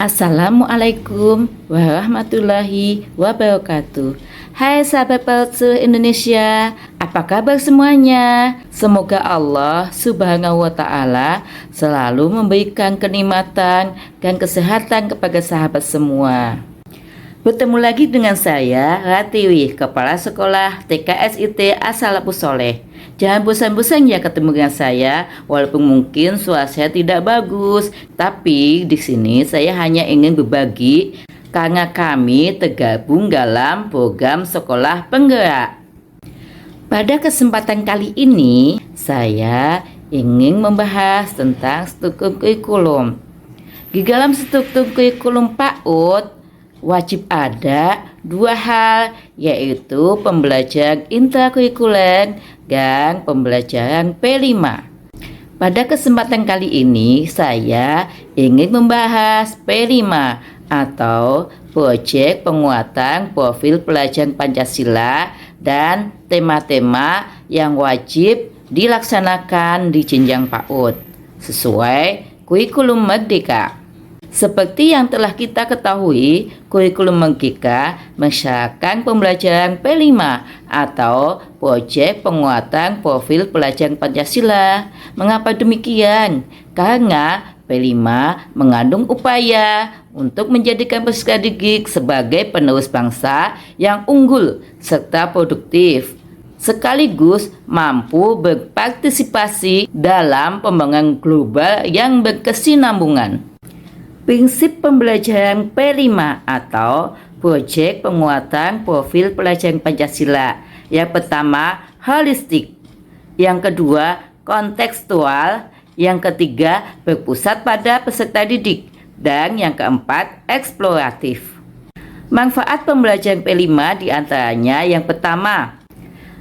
Assalamualaikum warahmatullahi wabarakatuh. Hai sahabat palsu Indonesia, apa kabar semuanya? Semoga Allah Subhanahu wa Ta'ala selalu memberikan kenikmatan dan kesehatan kepada sahabat semua. Bertemu lagi dengan saya, Ratiwi, Kepala Sekolah TKSIT As-Salafus Sholeh. Jangan bosan-bosan ya ketemu dengan saya, walaupun mungkin suara saya tidak bagus, tapi di sini saya hanya ingin berbagi karena kami tergabung dalam program Sekolah Penggerak. Pada kesempatan kali ini, saya ingin membahas tentang struktur kurikulum. Di dalam struktur kurikulum PAUD, wajib ada dua hal, yaitu pembelajaran intrakurikuler dan pembelajaran P5. Pada kesempatan kali ini saya ingin membahas P5 atau proyek penguatan profil pelajaran Pancasila dan tema-tema yang wajib dilaksanakan di jenjang PAUD sesuai kurikulum Merdeka. Seperti yang telah kita ketahui, kurikulum Merdeka mensyaratkan pembelajaran P5 atau proyek penguatan profil pelajaran Pancasila. Mengapa demikian? Karena P5 mengandung upaya untuk menjadikan peserta didik sebagai penerus bangsa yang unggul serta produktif, sekaligus mampu berpartisipasi dalam pembangunan global yang berkesinambungan. Prinsip pembelajaran P5 atau proyek penguatan profil pelajaran Pancasila. Yang pertama, holistik. Yang kedua, kontekstual. Yang ketiga, berpusat pada peserta didik. Dan yang keempat, eksploratif. Manfaat pembelajaran P5 diantaranya yang pertama,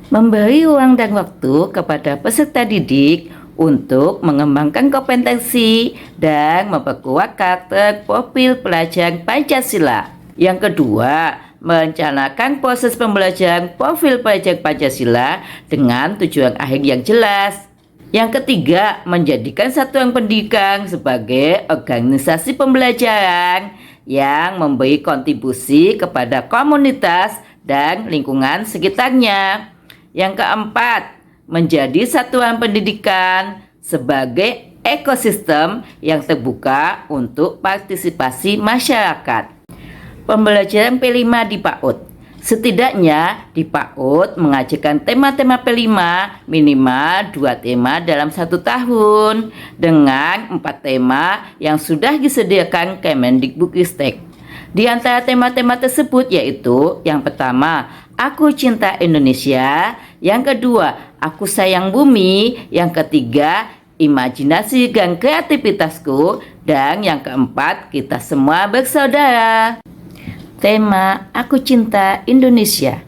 memberi ruang dan waktu kepada peserta didik untuk mengembangkan kompetensi dan memperkuat karakter profil pelajaran Pancasila. Yang kedua, merencanakan proses pembelajaran profil pelajaran Pancasila dengan tujuan akhir yang jelas. Yang ketiga, menjadikan satuan pendidikan sebagai organisasi pembelajaran yang memberi kontribusi kepada komunitas dan lingkungan sekitarnya. Yang keempat, menjadi satuan pendidikan sebagai ekosistem yang terbuka untuk partisipasi masyarakat. Pembelajaran P5 di PAUD. Setidaknya di PAUD mengajarkan tema-tema P5 minimal 2 tema dalam 1 tahun dengan 4 tema yang sudah disediakan Kemendikbudristek. Di antara tema-tema tersebut yaitu yang pertama, Aku Cinta Indonesia, yang kedua, Aku Sayang Bumi, yang ketiga, Imajinasi dan Kreativitasku, dan yang keempat, Kita Semua Bersaudara. Tema Aku Cinta Indonesia.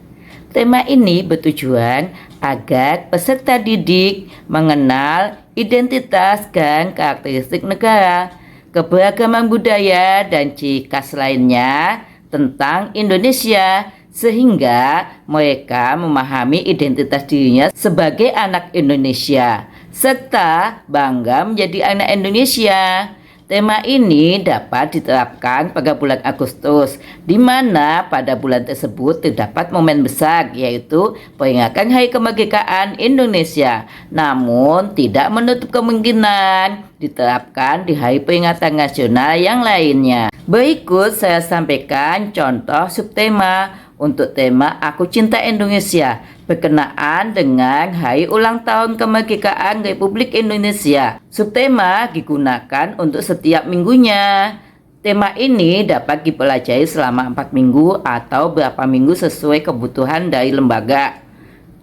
Tema ini bertujuan agar peserta didik mengenal identitas dan karakteristik negara, keberagaman budaya dan ciri khas lainnya tentang Indonesia, sehingga mereka memahami identitas dirinya sebagai anak Indonesia serta bangga menjadi anak Indonesia. Tema ini dapat diterapkan pada bulan Agustus, di mana pada bulan tersebut terdapat momen besar, yaitu peringatan Hari Kemerdekaan Indonesia. Namun tidak menutup kemungkinan diterapkan di hari peringatan nasional yang lainnya. Berikut saya sampaikan contoh subtema untuk tema Aku Cinta Indonesia berkenaan dengan Hari Ulang Tahun Kemerdekaan Republik Indonesia. Subtema digunakan untuk setiap minggunya. Tema ini dapat dipelajari selama 4 minggu atau berapa minggu sesuai kebutuhan dari lembaga.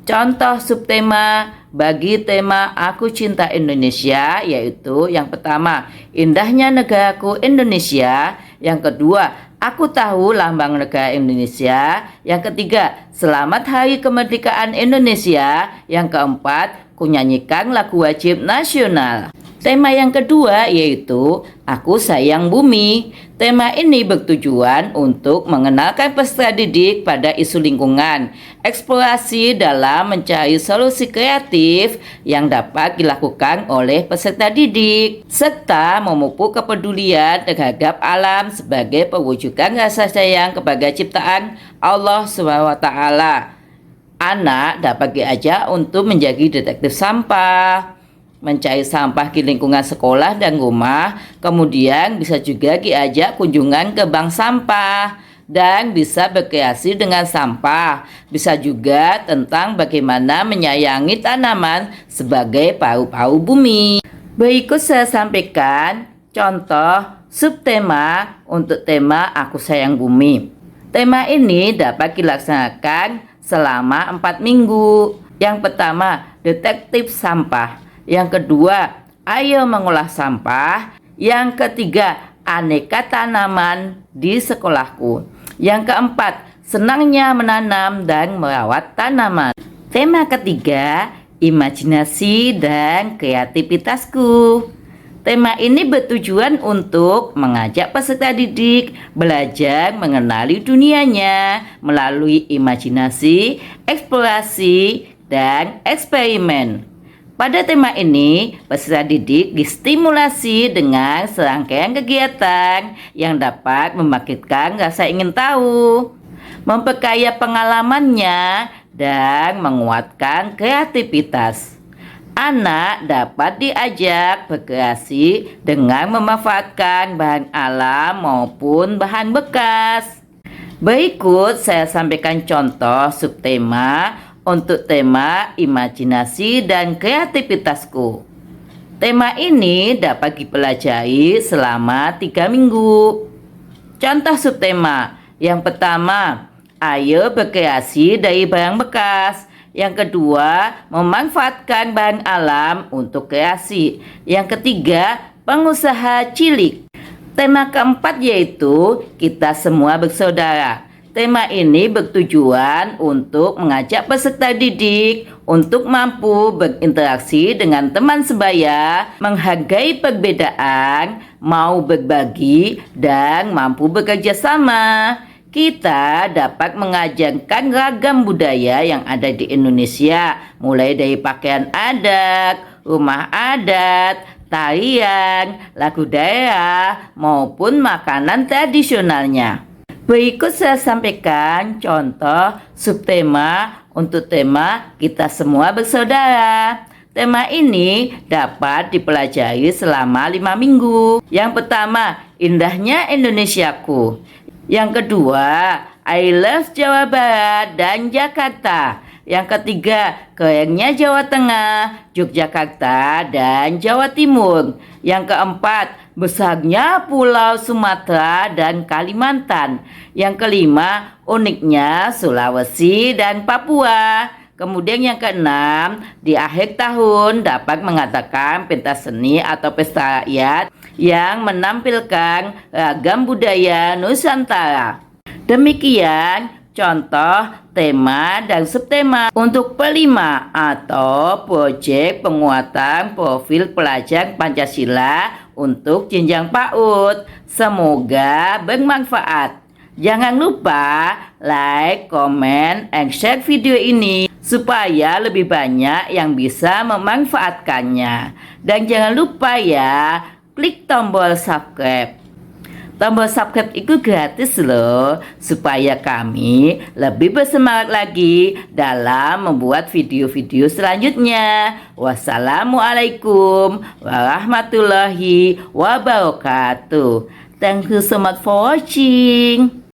Contoh subtema bagi tema Aku Cinta Indonesia yaitu yang pertama, Indahnya Negaraku Indonesia. Yang kedua, Aku Tahu Lambang Negara Indonesia. Yang ketiga, Selamat Hari Kemerdekaan Indonesia. Yang keempat, aku nyanyikan lagu wajib nasional. Tema yang kedua yaitu Aku Sayang Bumi. Tema ini bertujuan untuk mengenalkan peserta didik pada isu lingkungan, eksplorasi dalam mencari solusi kreatif yang dapat dilakukan oleh peserta didik, serta memupuk kepedulian terhadap alam sebagai perwujudan rasa sayang kepada ciptaan Allah SWT. Anak dapat diajak untuk menjadi detektif sampah, mencari sampah di lingkungan sekolah dan rumah, kemudian bisa juga diajak kunjungan ke bank sampah dan bisa berkreasi dengan sampah. Bisa juga tentang bagaimana menyayangi tanaman sebagai paru-paru bumi. Berikut saya sampaikan contoh subtema untuk tema Aku Sayang Bumi. Tema ini dapat dilaksanakan selama 4 minggu. Yang pertama, detektif sampah. Yang kedua, ayo mengolah sampah. Yang ketiga, aneka tanaman di sekolahku. Yang keempat, senangnya menanam dan merawat tanaman. Tema ketiga, imajinasi dan kreativitasku. Tema ini bertujuan untuk mengajak peserta didik belajar mengenali dunianya melalui imajinasi, eksplorasi, dan eksperimen. Pada tema ini, peserta didik distimulasi dengan serangkaian kegiatan yang dapat membangkitkan rasa ingin tahu, memperkaya pengalamannya, dan menguatkan kreativitas. Anak dapat diajak berkreasi dengan memanfaatkan bahan alam maupun bahan bekas. Berikut saya sampaikan contoh subtema untuk tema imajinasi dan kreativitasku. Tema ini dapat dipelajari selama 3 minggu. Contoh subtema. Yang pertama, ayo berkreasi dari barang bekas. Yang kedua, memanfaatkan bahan alam untuk kreasi. Yang ketiga, pengusaha cilik. Tema keempat yaitu kita semua bersaudara. Tema ini bertujuan untuk mengajak peserta didik untuk mampu berinteraksi dengan teman sebaya, menghargai perbedaan, mau berbagi, dan mampu bekerja sama. Kita dapat mengajarkan ragam budaya yang ada di Indonesia, mulai dari pakaian adat, rumah adat, tarian, lagu daerah, maupun makanan tradisionalnya. Berikut saya sampaikan contoh subtema untuk tema kita semua bersaudara. Tema ini dapat dipelajari selama 5 minggu. Yang pertama, indahnya Indonesiaku. Yang kedua, I love Jawa Barat dan Jakarta. Yang ketiga, kerennya Jawa Tengah, Yogyakarta, dan Jawa Timur. Yang keempat, besarnya Pulau Sumatera dan Kalimantan. Yang kelima, uniknya Sulawesi dan Papua. Kemudian yang keenam, di akhir tahun dapat mengatakan pentas seni atau pesta rakyat yang menampilkan ragam budaya Nusantara. Demikian contoh tema dan subtema untuk P5 atau proyek penguatan profil pelajar Pancasila untuk jenjang PAUD. Semoga bermanfaat. Jangan lupa like, comment, and share video ini supaya lebih banyak yang bisa memanfaatkannya. Dan jangan lupa ya, klik tombol subscribe. Tombol subscribe itu gratis loh, supaya kami lebih bersemangat lagi dalam membuat video-video selanjutnya. Wassalamualaikum warahmatullahi wabarakatuh. Thank you so much for watching.